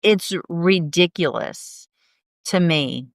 It's ridiculous to me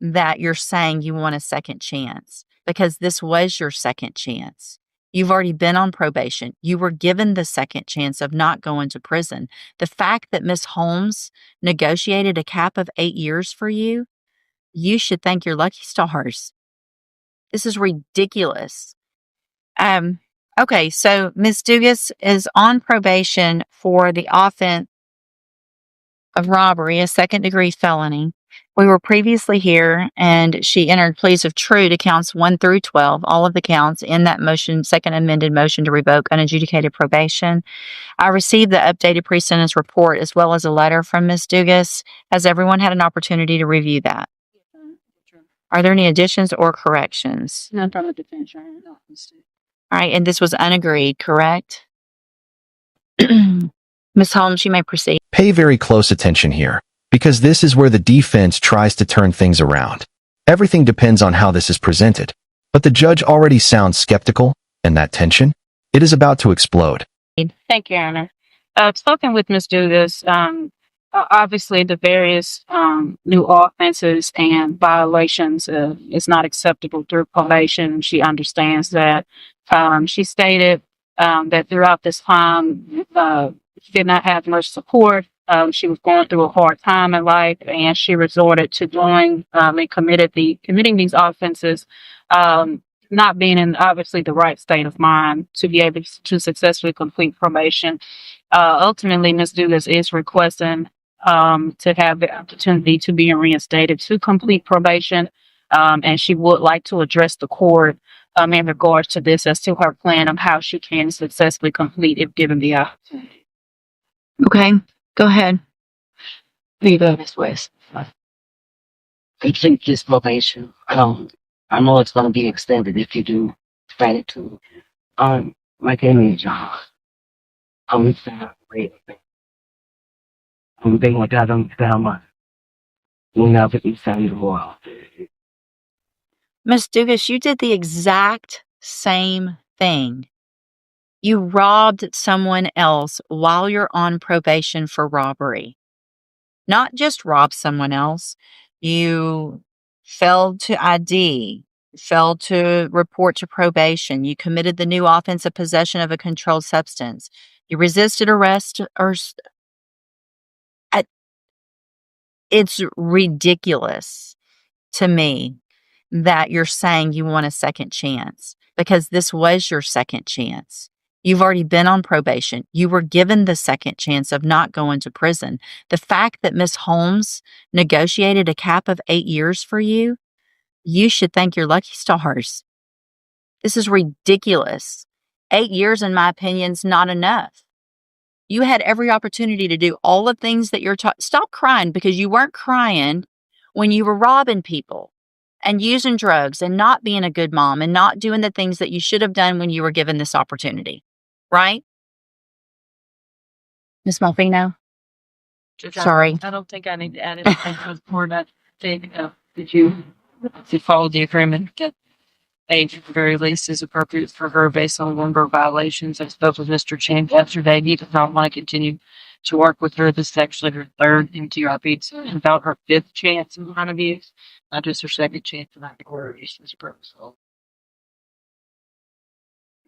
that you're saying you want a second chance, because this was your second chance. You've already been on probation. You were given the second chance of not going to prison. The fact that Miss Holmes negotiated a cap of 8 years for you, you should thank your lucky stars. This is ridiculous. Okay, so Miss Dugas is on probation for the offense of robbery, a second-degree felony. We were previously here, and she entered pleas of true to counts 1 through 12, all of the counts in that motion, second amended motion to revoke unadjudicated probation. I received the updated pre-sentence report as well as a letter from Ms. Dugas. Has everyone had an opportunity to review that? Are there any additions or corrections? None from the defense, Your Honor. No. All right, and this was unagreed, correct? Ms. Holmes, you may proceed. Pay very close attention here, because this is where the defense tries to turn things around. Everything depends on how this is presented, but the judge already sounds skeptical, and that tension, it is about to explode. Thank you, Your Honor. I've spoken with Ms. Dugas. Obviously, the various new offenses and violations is not acceptable through probation. She understands that. She stated that throughout this time, she did not have much support. She was going through a hard time in life, and she resorted to doing and committing these offenses, not being in obviously the right state of mind to be able to successfully complete probation. Ultimately, Ms. Dugas is requesting to have the opportunity to be reinstated to complete probation, and she would like to address the court in regards to this as to her plan of how she can successfully complete if given the opportunity. Okay, go ahead. Ms. West. Complete this probation. I know it's going to be extended if you do grant it to like any job. I'm great. I'm being like I don't how much. We'll never be found the world. Ms. Dugas, you did the exact same thing. You robbed someone else while you're on probation for robbery. Not just rob someone else. You failed to ID, failed to report to probation. You committed the new offense of possession of a controlled substance. You resisted arrest or... It's ridiculous to me that you're saying you want a second chance, because this was your second chance. You've already been on probation. You were given the second chance of not going to prison. The fact that Miss Holmes negotiated a cap of 8 years for you, you should thank your lucky stars. This is ridiculous. 8 years, in my opinion, is not enough. You had every opportunity to do all the things that you're taught. Stop crying, because you weren't crying when you were robbing people and using drugs and not being a good mom and not doing the things that you should have done when you were given this opportunity. Right? Ms. Malfino? Sorry. I don't think I need to add anything to the court. I think that you follow the agreement that age at the very least is appropriate for her based on the number of violations. I spoke with Mr. Chen yesterday. He does not want to continue to work with her. This is actually her third MTRP. It's about her fifth chance in front of you, not just her second chance in that quarter.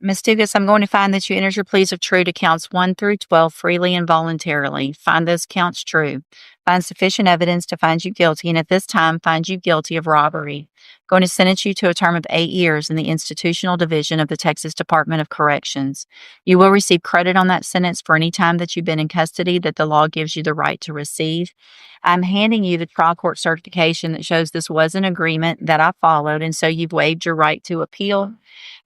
Ms. Dugas, I'm going to find that you entered your pleas of true to counts 1 through 12 freely and voluntarily. Find those counts true. Find sufficient evidence to find you guilty, and at this time, find you guilty of robbery. Going to sentence you to a term of 8 years in the Institutional Division of the Texas Department of Corrections. You will receive credit on that sentence for any time that you've been in custody that the law gives you the right to receive. I'm handing you the trial court certification that shows this was an agreement that I followed, and so you've waived your right to appeal.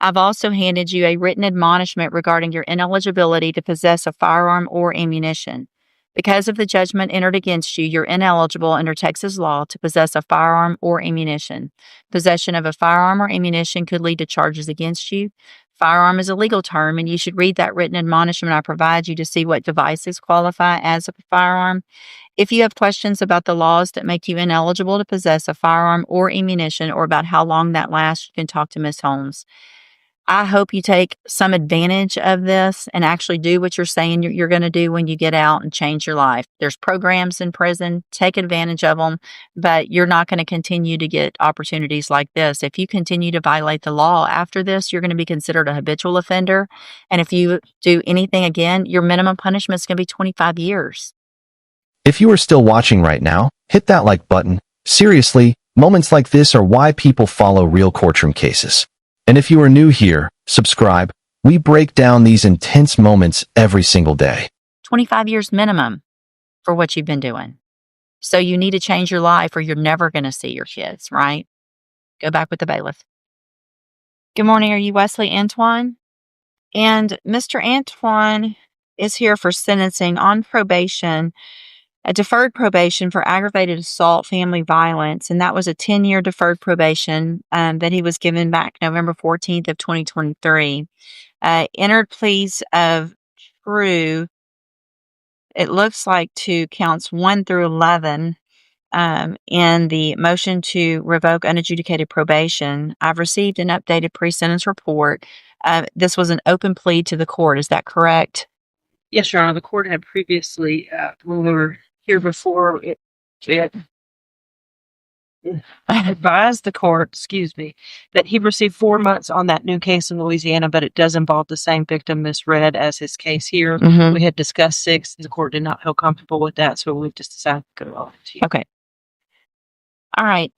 I've also handed you a written admonishment regarding your ineligibility to possess a firearm or ammunition. Because of the judgment entered against you, you're ineligible under Texas law to possess a firearm or ammunition. Possession of a firearm or ammunition could lead to charges against you. Firearm is a legal term, and you should read that written admonishment I provide you to see what devices qualify as a firearm. If you have questions about the laws that make you ineligible to possess a firearm or ammunition, or about how long that lasts, you can talk to Ms. Holmes. I hope you take some advantage of this and actually do what you're saying you're going to do when you get out and change your life. There's programs in prison, take advantage of them, but you're not going to continue to get opportunities like this. If you continue to violate the law after this, you're going to be considered a habitual offender. And if you do anything again, your minimum punishment is going to be 25 years. If you are still watching right now, hit that like button. Seriously, moments like this are why people follow real courtroom cases. And if you are new here, subscribe. We break down these intense moments every single day. 25 years minimum for what you've been doing. So you need to change your life or you're never going to see your kids, right? Go back with the bailiff. Good morning. Are you Wesley Antoine? And Mr. Antoine is here for sentencing on probation, a deferred probation for aggravated assault, family violence. And that was a 10-year deferred probation that he was given back November 14th of 2023. Entered pleas of true, it looks like, to counts 1 through 11 in the motion to revoke unadjudicated probation. I've received an updated pre-sentence report. This was an open plea to the court. Is that correct? Yes, Your Honor. The court had previously, when we were here before, it advised the court, that he received 4 months on that new case in Louisiana, but it does involve the same victim, Miss Red, as his case here. Mhm. We had discussed 6. The court did not feel comfortable with that, so we just decided to go off to you. Okay. All right.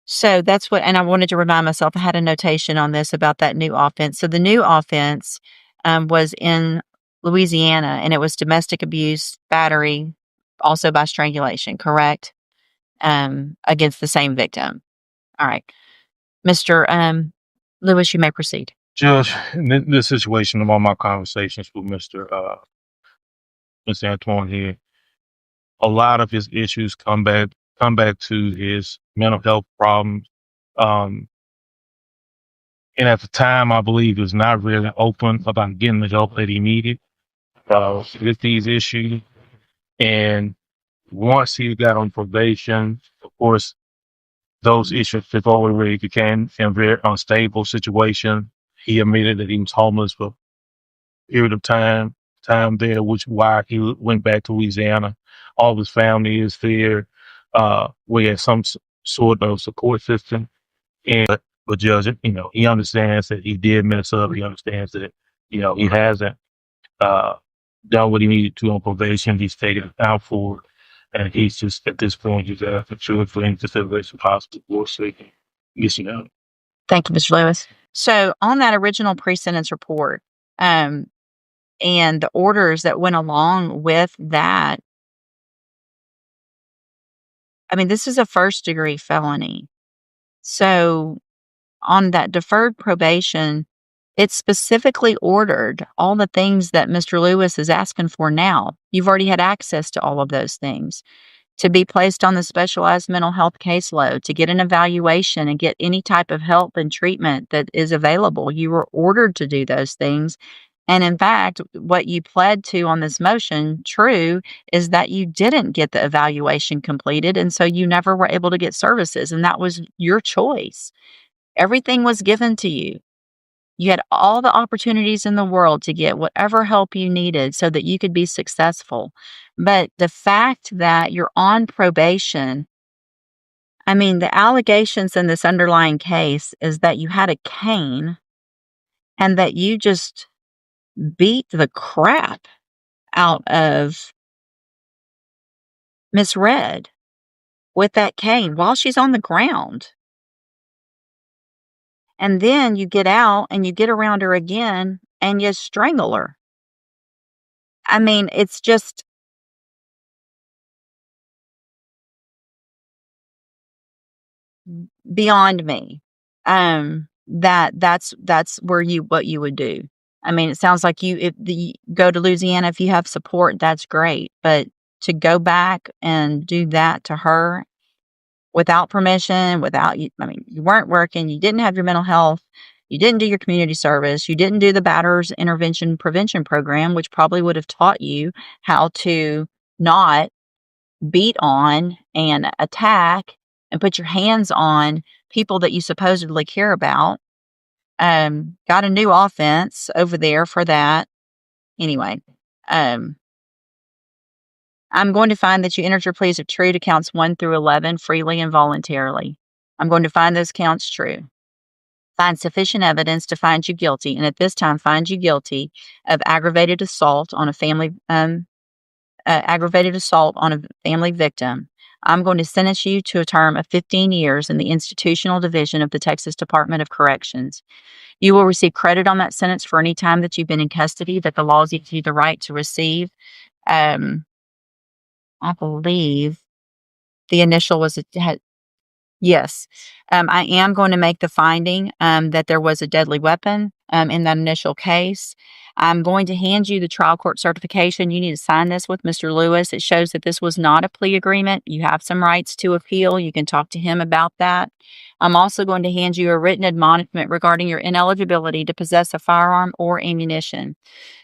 So that's what, and I wanted to remind myself, I had a notation on this about that new offense. So the new offense was in Louisiana, and it was domestic abuse, battery, also by strangulation, correct? Against the same victim. All right. Mr. Lewis, you may proceed. Judge, in this situation of all my conversations with Mr. Antoine here, a lot of his issues come back to his mental health problems. And at the time, I believe he was not really open about getting the help that he needed with these issues. And once he got on probation, of course, those issues already became a very unstable situation. He admitted that he was homeless for a period of time there, which why he went back to Louisiana. All of his family is there. We had some sort of support system. And but Judge, he understands that he did mess up. He understands that, he hasn't done what he needed to on probation. He's taken it out for it. And he's just, at this point, he's asking for any consideration possible for so he can get you out. Thank you, Mr. Lewis. So on that original pre-sentence report, and the orders that went along with that, I mean, this is a first-degree felony. So on that deferred probation, it specifically ordered all the things that Mr. Lewis is asking for now. You've already had access to all of those things. To be placed on the specialized mental health caseload, to get an evaluation and get any type of help and treatment that is available. You were ordered to do those things. And in fact, what you pled to on this motion, true, is that you didn't get the evaluation completed. And so you never were able to get services. And that was your choice. Everything was given to you. You had all the opportunities in the world to get whatever help you needed so that you could be successful. But the fact that you're on probation, I mean, the allegations in this underlying case is that you had a cane and that you just beat the crap out of Miss Red with that cane while she's on the ground. And then you get out and you get around her again and you strangle her. I mean, it's just beyond me. That's what you would do. I mean, it sounds like if you go to Louisiana, if you have support, that's great. But to go back and do that to her without permission, you weren't working, you didn't have your mental health, you didn't do your community service, you didn't do the batterers intervention prevention program, which probably would have taught you how to not beat on and attack and put your hands on people that you supposedly care about. got a new offense over there for that. Anyway, I'm going to find that you entered your pleas of true to counts 1 through 11 freely and voluntarily. I'm going to find those counts true. Find sufficient evidence to find you guilty, and at this time find you guilty of aggravated assault on a family victim. I'm going to sentence you to a term of 15 years in the institutional division of the Texas Department of Corrections. You will receive credit on that sentence for any time that you've been in custody that the laws give you the right to receive. I believe the initial was yes. I am going to make the finding that there was a deadly weapon in that initial case. I'm going to hand you the trial court certification. You need to sign this with Mr. Lewis. It shows that this was not a plea agreement. You have some rights to appeal. You can talk to him about that. I'm also going to hand you a written admonishment regarding your ineligibility to possess a firearm or ammunition.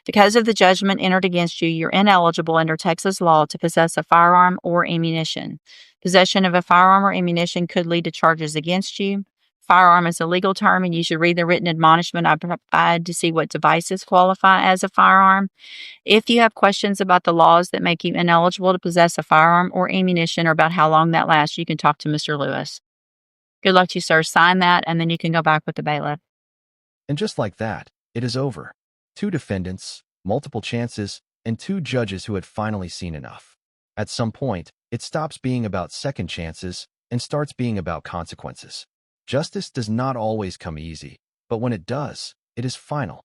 Because of the judgment entered against you, you're ineligible under Texas law to possess a firearm or ammunition. Possession of a firearm or ammunition could lead to charges against you. Firearm is a legal term, and you should read the written admonishment I provide to see what devices qualify as a firearm. If you have questions about the laws that make you ineligible to possess a firearm or ammunition or about how long that lasts, you can talk to Mr. Lewis. Good luck to you, sir. Sign that, and then you can go back with the bailiff. And just like that, it is over. 2 defendants, multiple chances, and 2 judges who had finally seen enough. At some point, it stops being about second chances and starts being about consequences. Justice does not always come easy, but when it does, it is final.